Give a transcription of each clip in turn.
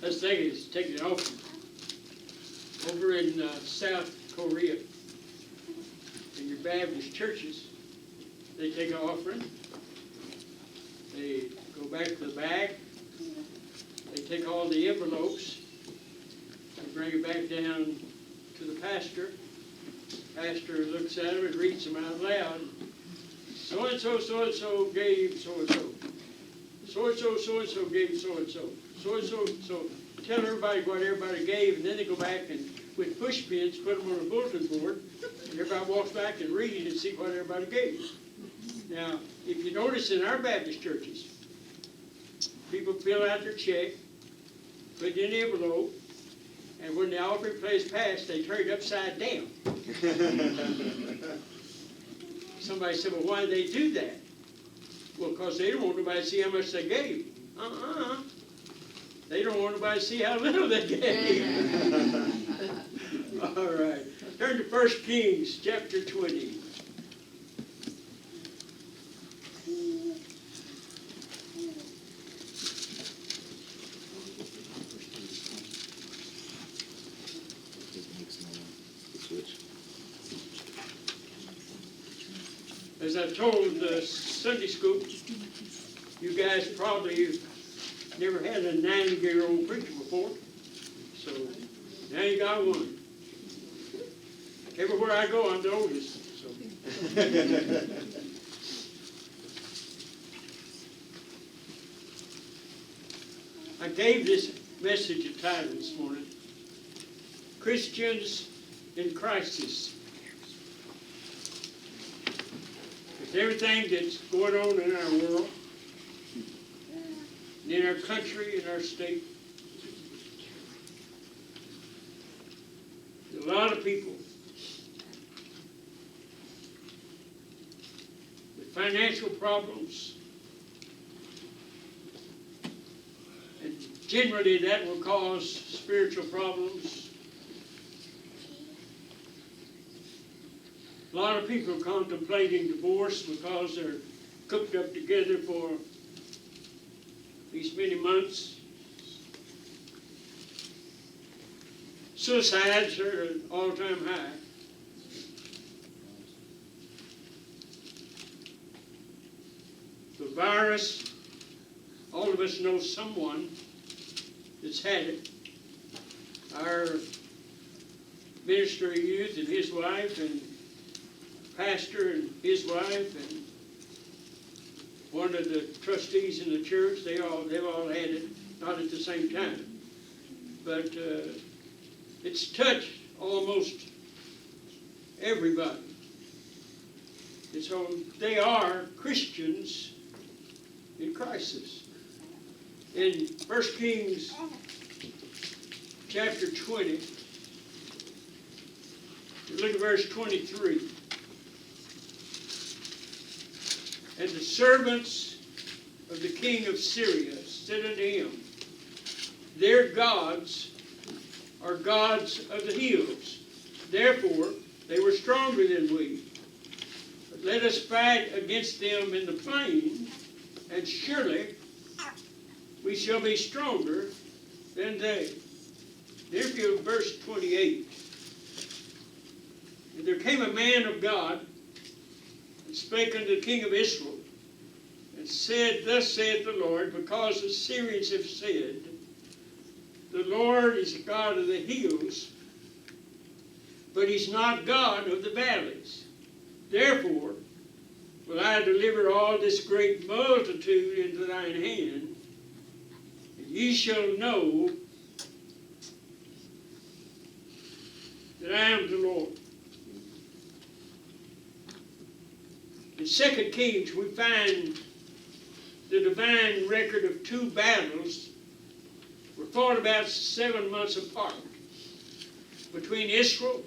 This thing is taking it off. Over in South Korea, in your Baptist churches, they take an offering. They go back to the back. They take all the envelopes and bring it back down to the pastor. Pastor looks at them and reads them out loud. So-and-so gave so-and-so. So-and-so gave so-and-so. So-and-so. Tell everybody what everybody gave, and then they go back and, with push pins, put them on a bulletin board, and everybody walks back and read it and see what everybody gave. Now, if you notice in our Baptist churches, people fill out their check, put it in the envelope, and when the offering plate is passed, they turn it upside down. Somebody said, well, why do they do that? Well, because they don't want nobody to see how much they gave. They don't want nobody to see how little they gave. All right. Turn to 1 Kings chapter 20. As I told Sunday school, you guys probably never had a 90-year-old preacher before, so now you got one. Everywhere I go, I'm the oldest. So. I gave this message a title this morning, Christians in Crisis. With everything that's going on in our world, in our country, in our state, a lot of people with financial problems, and generally that will cause spiritual problems. A lot of people are contemplating divorce because they're cooked up together for these many months. Suicides are at an all-time high. The virus, all of us know someone that's had it. Our minister of youth and his wife, and pastor and his wife, and one of the trustees in the church, they've all had it, not at the same time. But it's touched almost everybody. And so they are Christians in crisis. In 1 Kings chapter 20, look at verse 23. And the servants of the king of Syria said unto him, their gods are gods of the hills. Therefore, they were stronger than we. But let us fight against them in the plain, and surely we shall be stronger than they. Therefore, verse 28. And there came a man of God, and spake unto the king of Israel, and said, thus saith the Lord, because the Syrians have said, the Lord is the God of the hills, but he's not God of the valleys. Therefore will I deliver all this great multitude into thine hand, and ye shall know that I am the Lord. In 2 Kings, we find the divine record of two battles were fought about 7 months apart between Israel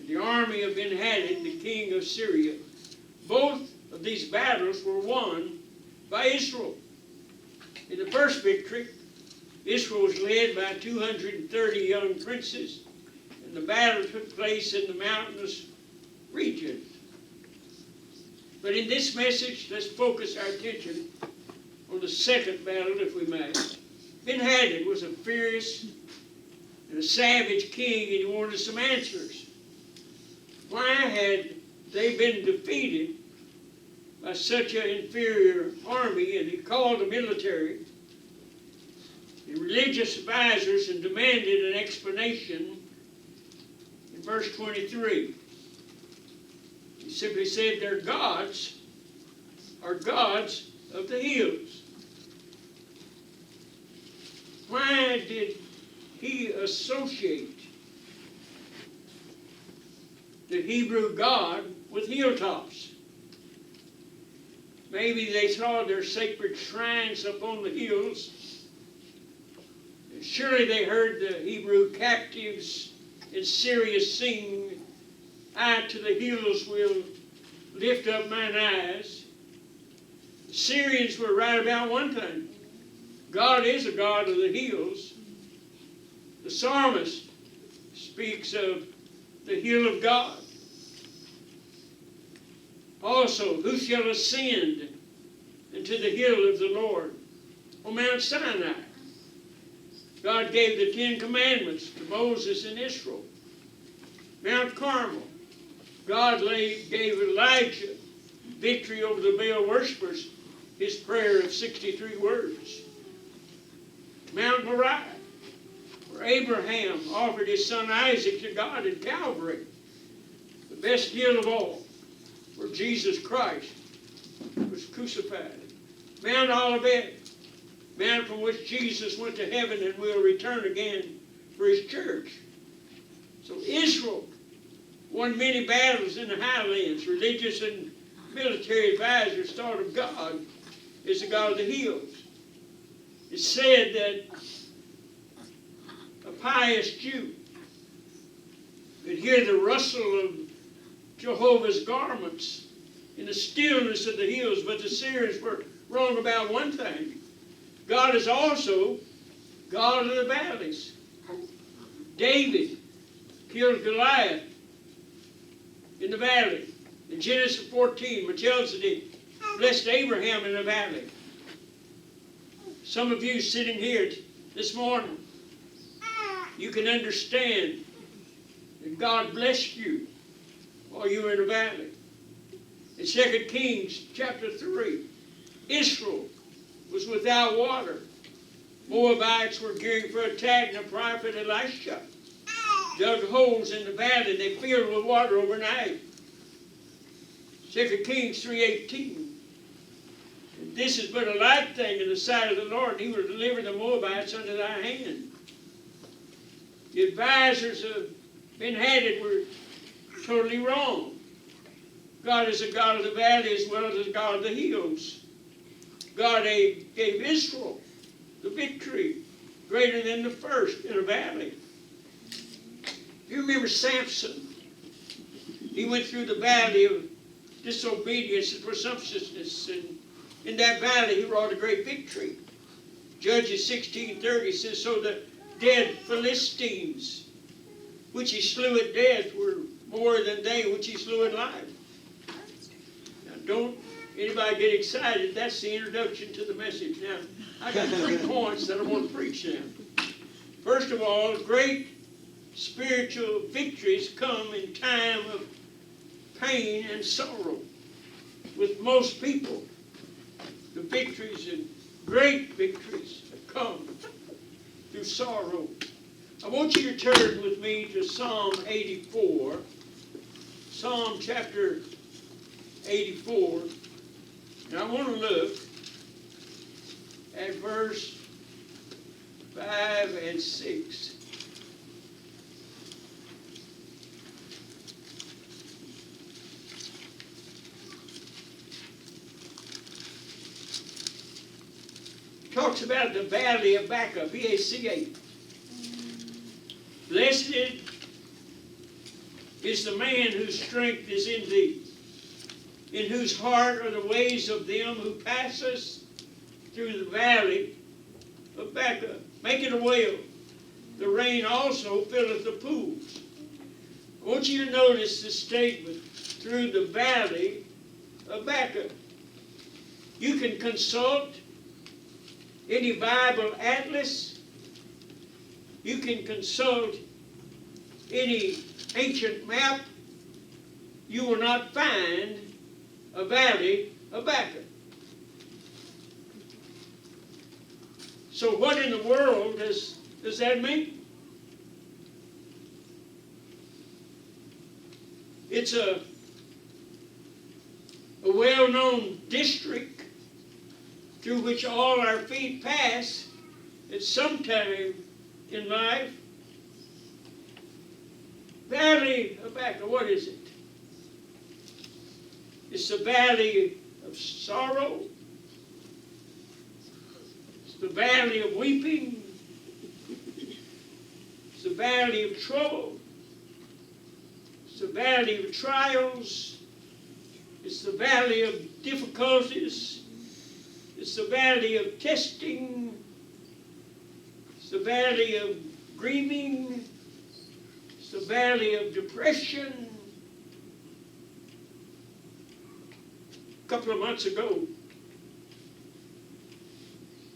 and the army of Ben-Hadad, the king of Syria. Both of these battles were won by Israel. In the first victory, Israel was led by 230 young princes, and the battle took place in the mountainous region. But in this message, let's focus our attention on the second battle, if we may. Ben-Hadad was a furious and a savage king, and he wanted some answers. Why had they been defeated by such an inferior army? And he called the military and religious advisors and demanded an explanation in verse 23. He simply said, their gods are gods of the hills. Why did he associate the Hebrew God with hilltops? Maybe they saw their sacred shrines up on the hills. And surely they heard the Hebrew captives in Syria sing, I to the hills will lift up mine eyes. The Syrians were right about one thing. God is a God of the hills. The psalmist speaks of the hill of God. Also, who shall ascend into the hill of the Lord? On Mount Sinai. God gave the 10 Commandments to Moses and Israel. Mount Carmel. God gave Elijah victory over the Baal worshippers, his prayer of 63 words. Mount Moriah, where Abraham offered his son Isaac to God in Calvary, the best hill of all, where Jesus Christ was crucified. Mount Olivet, mount from which Jesus went to heaven and will return again for his church. So Israel won many battles in the highlands. Religious and military advisors thought of God as the God of the hills. It's said that a pious Jew could hear the rustle of Jehovah's garments in the stillness of the hills, but the Syrians were wrong about one thing. God is also God of the valleys. David killed Goliath in the valley. In Genesis 14, Melchizedek blessed Abraham in the valley. Some of you sitting here this morning, you can understand that God blessed you while you were in the valley. In 2 Kings chapter 3, Israel was without water. Moabites were gearing for attack, and the prophet Elisha dug holes in the valley. They filled with water overnight. 2 Kings 3:18. This is but a light thing in the sight of the Lord. He will deliver the Moabites under thy hand. The advisors of Ben-Hadad were totally wrong. God is a God of the valley as well as a God of the hills. God gave Israel the victory greater than the first in a valley. You remember Samson? He went through the valley of disobedience and presumptuousness, and in that valley he wrought a great victory. Judges 16:30 says, so the dead Philistines, which he slew at death, were more than they which he slew in life. Now don't anybody get excited. That's the introduction to the message. Now, I got 3 points that I want to preach now. First of all, great spiritual victories come in time of pain and sorrow. With most people, the victories and great victories have come through sorrow. I want you to turn with me to Psalm 84. Psalm chapter 84. And I want to look at verse 5 and 6. Talks about the valley of Baca, B-A-C-A. Blessed is the man whose strength is in thee, in whose heart are the ways of them who pass us through the valley of Baca. Make it a well. The rain also filleth the pools. I want you to notice the statement, through the valley of Baca. You can consult any Bible atlas, you can consult any ancient map, you will not find a valley of Baca. So what in the world does that mean? It's a well-known district through which all our feet pass at some time in life. Valley of Baca, what is it? It's the valley of sorrow. It's the valley of weeping. It's the valley of trouble. It's the valley of trials. It's the valley of difficulties. It's the valley of testing. It's the valley of grieving. It's the valley of depression. A couple of months ago,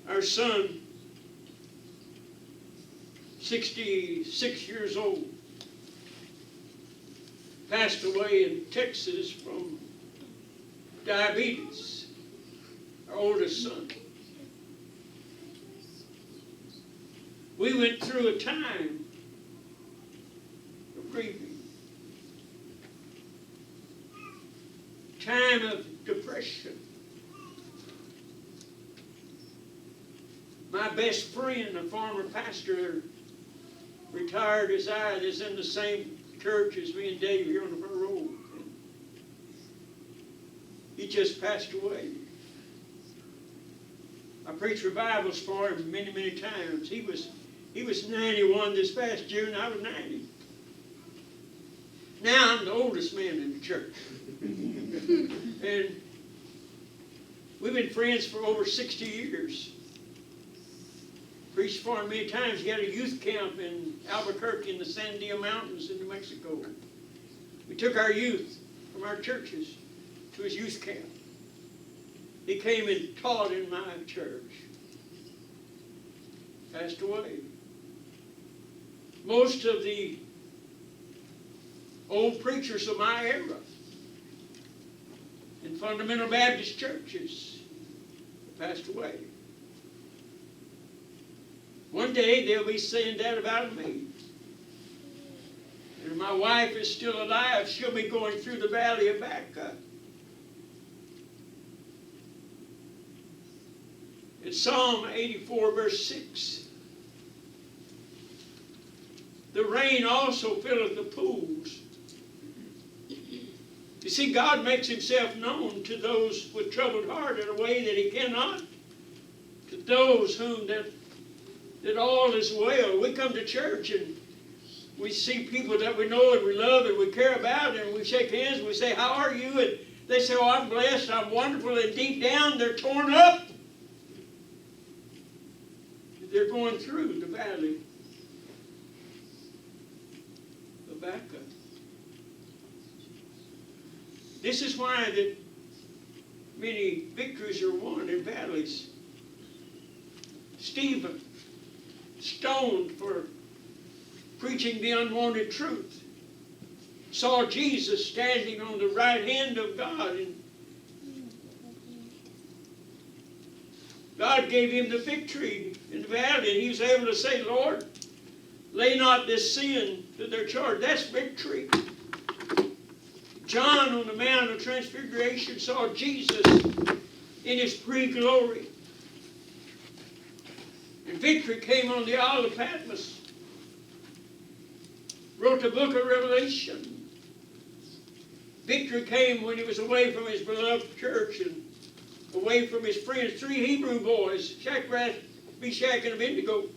our son, 66 years old, passed away in Texas from diabetes, our oldest son. We went through a time of grieving, time of depression. My best friend, a former pastor, retired as I, is in the same church as me and Dave here on the front road. He just passed away. I preached revivals for him many, many times. He was 91 this past June. I was 90. Now I'm the oldest man in the church. And we've been friends for over 60 years. Preached for him many times. He had a youth camp in Albuquerque in the Sandia Mountains in New Mexico. We took our youth from our churches to his youth camp. He came and taught in my church. Passed away. Most of the old preachers of my era in fundamental Baptist churches passed away. One day they'll be saying that about me. And if my wife is still alive, she'll be going through the valley of Baca. In Psalm 84, verse 6, the rain also filleth the pools. You see, God makes himself known to those with troubled heart in a way that he cannot to those whom that all is well. We come to church and we see people that we know and we love and we care about, and we shake hands and we say, "How are you?" And they say, "Oh, I'm blessed, I'm wonderful," and deep down they're torn up. They're going through the valley of Baca. This is why that many victories are won in valleys. Stephen, stoned for preaching the unwanted truth, saw Jesus standing on the right hand of God, and God gave him the victory in the valley, and he was able to say, "Lord, lay not this sin to their charge." That's victory. John on the Mount of Transfiguration saw Jesus in his pre-glory. And victory came on the Isle of Patmos. Wrote the book of Revelation. Victory came when he was away from his beloved church and away from his friends. 3 Hebrew boys, Shadrach, Meshach, and Abednego,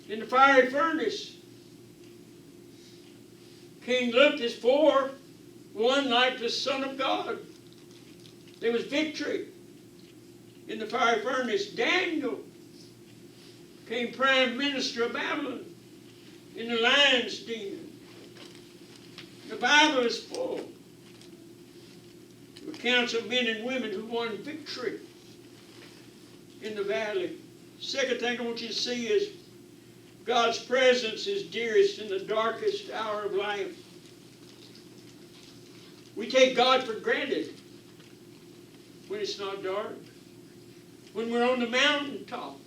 in the fiery furnace. King looked as 4, one like the Son of God. There was victory in the fiery furnace. Daniel became prime minister of Babylon in the lion's den. The Bible is full of accounts of men and women who won victory. in the valley. Second thing I want you to see is God's presence is dearest in the darkest hour of life. We take God for granted when it's not dark, when we're on the mountaintop,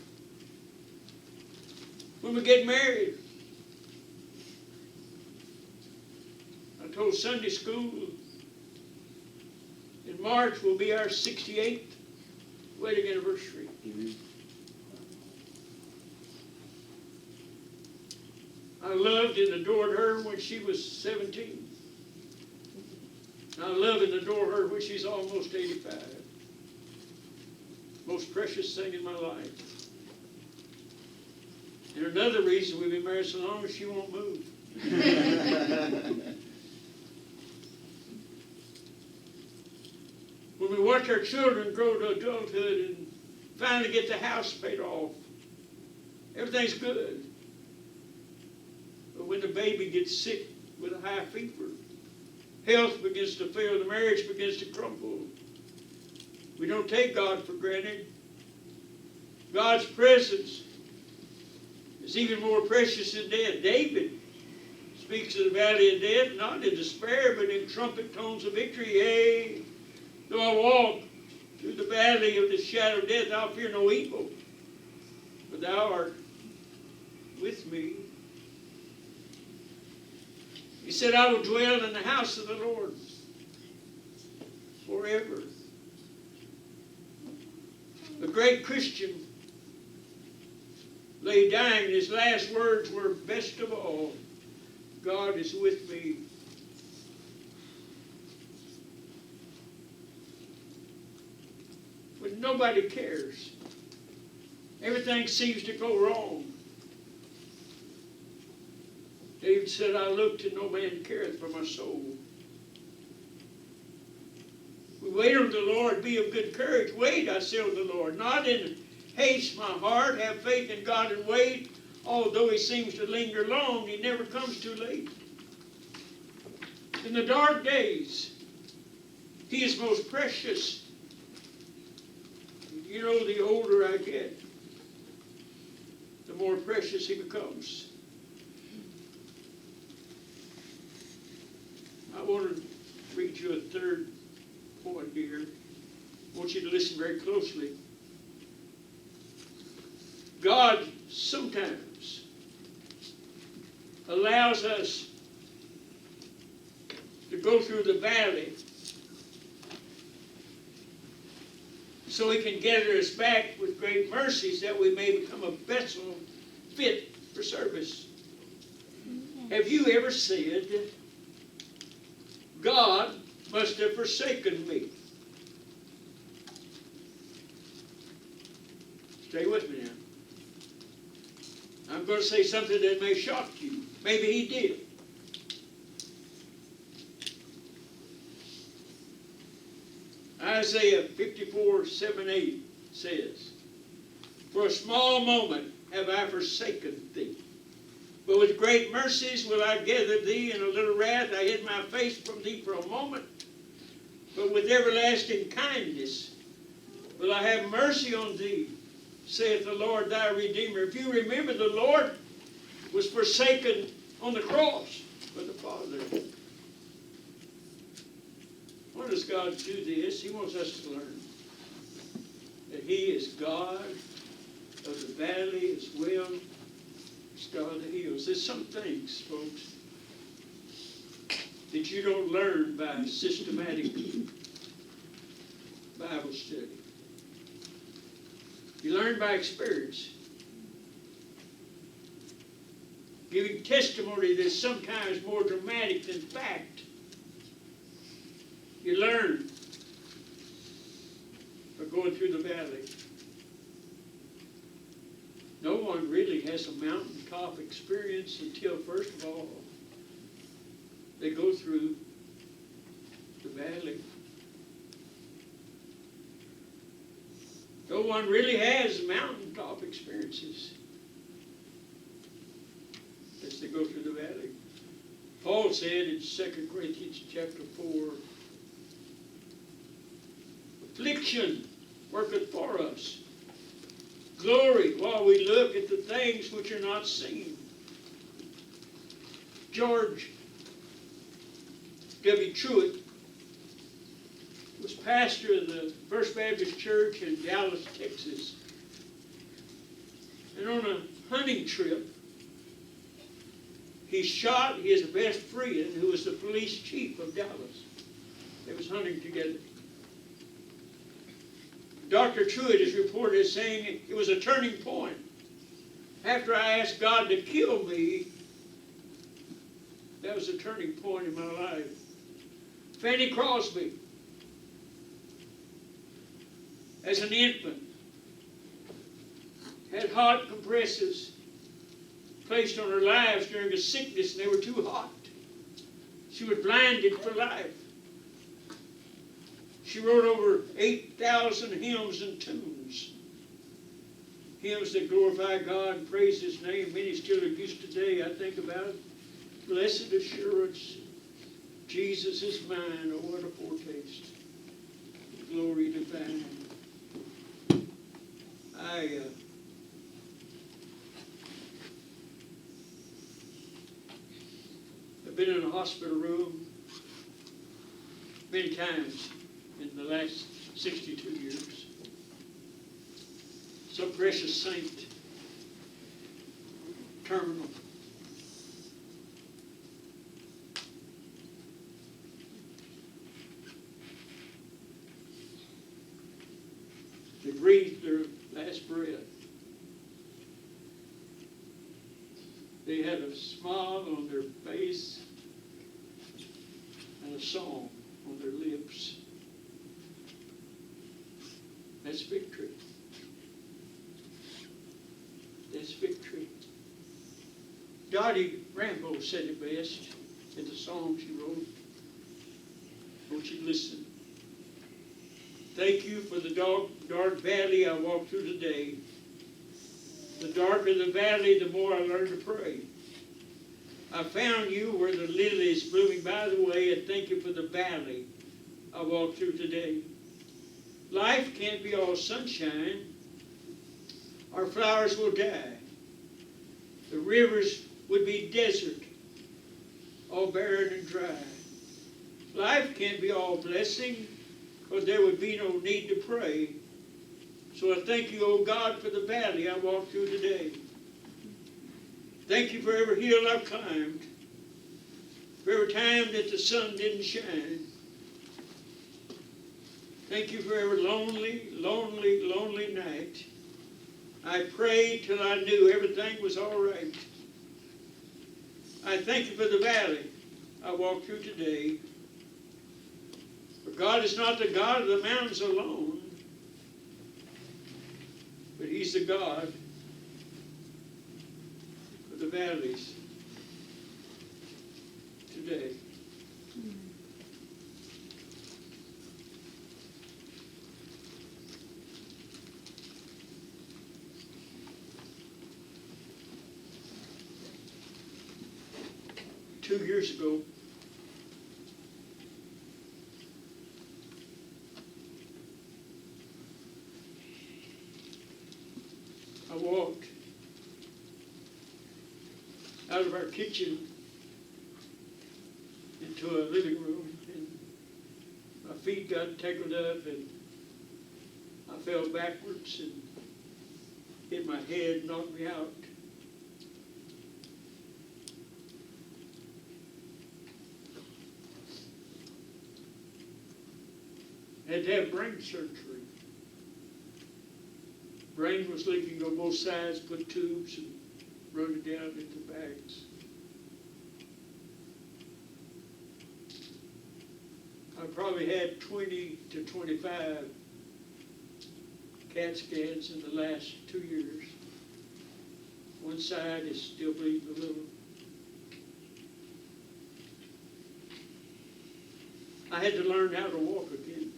when we get married. I told Sunday school in March will be our 68th wedding anniversary. Mhm. I loved and adored her when she was 17. I love and adore her when she's almost 85. Most precious thing in my life. And another reason we've been married so long is she won't move. When we watch our children grow to adulthood and finally get the house paid off, everything's good. But when the baby gets sick with a high fever, health begins to fail, the marriage begins to crumble. We don't take God for granted. God's presence is even more precious than death. David speaks of the valley of death, not in despair, but in trumpet tones of victory. Yea, though I walk through the valley of the shadow of death, I'll fear no evil, for thou art with me. He said, I will dwell in the house of the Lord forever. A great Christian lay dying, and his last words were, best of all, God is with me. When nobody cares, everything seems to go wrong. David said, I looked and no man careth for my soul. We wait on the Lord, be of good courage. Wait, I say on the Lord, not in haste my heart. Have faith in God and wait. Although he seems to linger long, he never comes too late. In the dark days, he is most precious. You know, the older I get, the more precious he becomes. I want to read you a third point here. I want you to listen very closely. God sometimes allows us to go through the valley so he can gather us back with great mercies that we may become a vessel fit for service. Have you ever said, God must have forsaken me? Stay with me now. I'm going to say something that may shock you. Maybe he did. Isaiah 54:7-8 says, for a small moment have I forsaken thee, but with great mercies will I gather thee. In a little wrath I hid my face from thee for a moment, but with everlasting kindness will I have mercy on thee, saith the Lord thy Redeemer. If you remember, the Lord was forsaken on the cross by the Father. Why does God do this? He wants us to learn that he is God of the valley as well as God of the hills. There's some things, folks, that you don't learn by systematic Bible study. You learn by experience. Giving testimony that's sometimes more dramatic than fact. You learn by going through the valley. No one really has a mountaintop experience until, first of all, they go through the valley. No one really has mountaintop experiences as they go through the valley. Paul said in 2 Corinthians chapter 4, affliction worketh for us, glory while we look at the things which are not seen. George W. Truett was pastor of the First Baptist Church in Dallas, Texas. And on a hunting trip, he shot his best friend, who was the police chief of Dallas. They was hunting together. Dr. Truett is reported as saying it was a turning point. After I asked God to kill me, that was a turning point in my life. Fanny Crosby, as an infant, had hot compresses placed on her lives during a sickness, and they were too hot. She was blinded for life. She wrote over 8,000 hymns and tunes. Hymns that glorify God and praise His name. Many still are used today. I think about blessed assurance, Jesus is mine. Oh, what a foretaste. Glory divine. I've been in a hospital room many times in the last 62 years. Some precious saint, terminal. They breathed their last breath. They had a smile on their face and a song on their lips. That's victory. That's victory. Dottie Rambo said it best in the song she wrote. Won't you listen? Thank you for the dark valley I walked through today. The darker the valley, the more I learned to pray. I found you where the lilies blooming by the way, and thank you for the valley I walked through today. Life can't be all sunshine. Our flowers will die. The rivers would be desert, all barren and dry. Life can't be all blessing, because there would be no need to pray. So I thank you, O God, for the valley I walked through today. Thank you for every hill I've climbed, for every time that the sun didn't shine. Thank you for every lonely, lonely, lonely night. I prayed till I knew everything was all right. I thank you for the valley I walked through today. For God is not the God of the mountains alone, but He's the God of the valleys today. 2 years ago, I walked out of our kitchen into a living room, and my feet got tangled up, and I fell backwards and hit my head, knocked me out. Had to have brain surgery. Brain was leaking on both sides, put tubes and run it down into bags. I probably had 20 to 25 CAT scans in the last 2 years. One side is still bleeding a little. I had to learn how to walk again.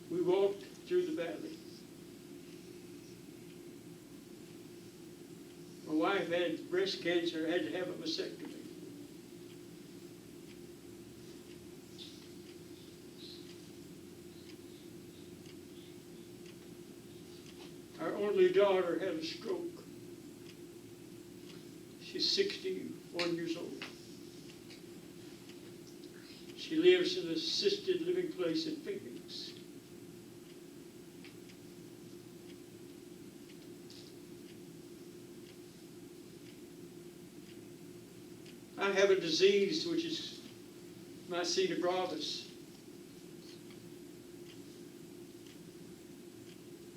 We walked through the valley. wife had breast cancer, had to have a mastectomy. Our only daughter had a stroke. She's 61 years old. She lives in an assisted living place in Phoenix. I have a disease which is myasthenia gravis.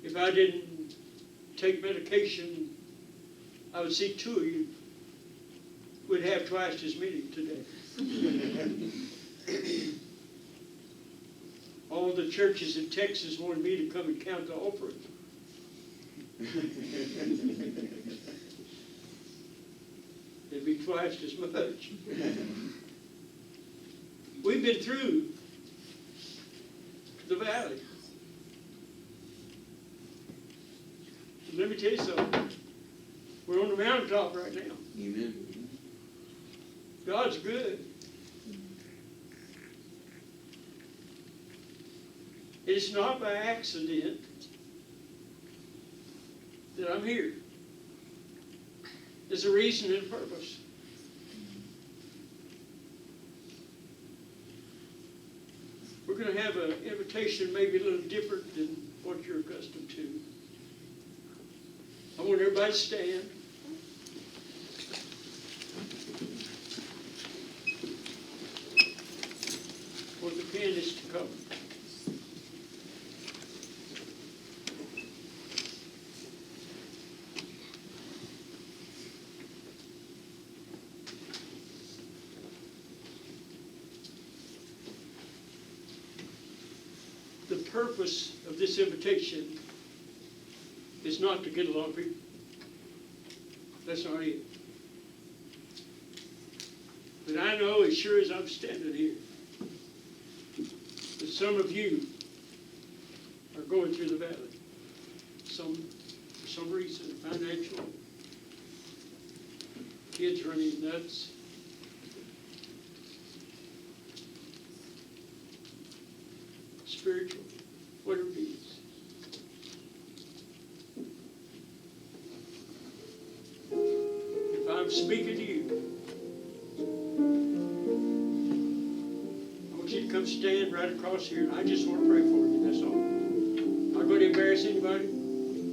If I didn't take medication, I would see two of you would have twice as many today. All the churches in Texas wanted me to come and count the offering. It'd be twice as much. We've been through the valley. Let me tell you something. We're on the mountaintop right now. Amen. God's good. It's not by accident that I'm here. There's a reason and a purpose. We're going to have an invitation maybe a little different than what you're accustomed to. I want everybody to stand. For the pianist to come. The purpose of this invitation is not to get a lot of people. That's not it. But I know as sure as I'm standing here that some of you are going through the valley. For some reason, financial, kids running nuts. Spiritual, whatever it is. If I'm speaking to you, I want you to come stand right across here, and I just want to pray for you, that's all. I'm not going to embarrass anybody.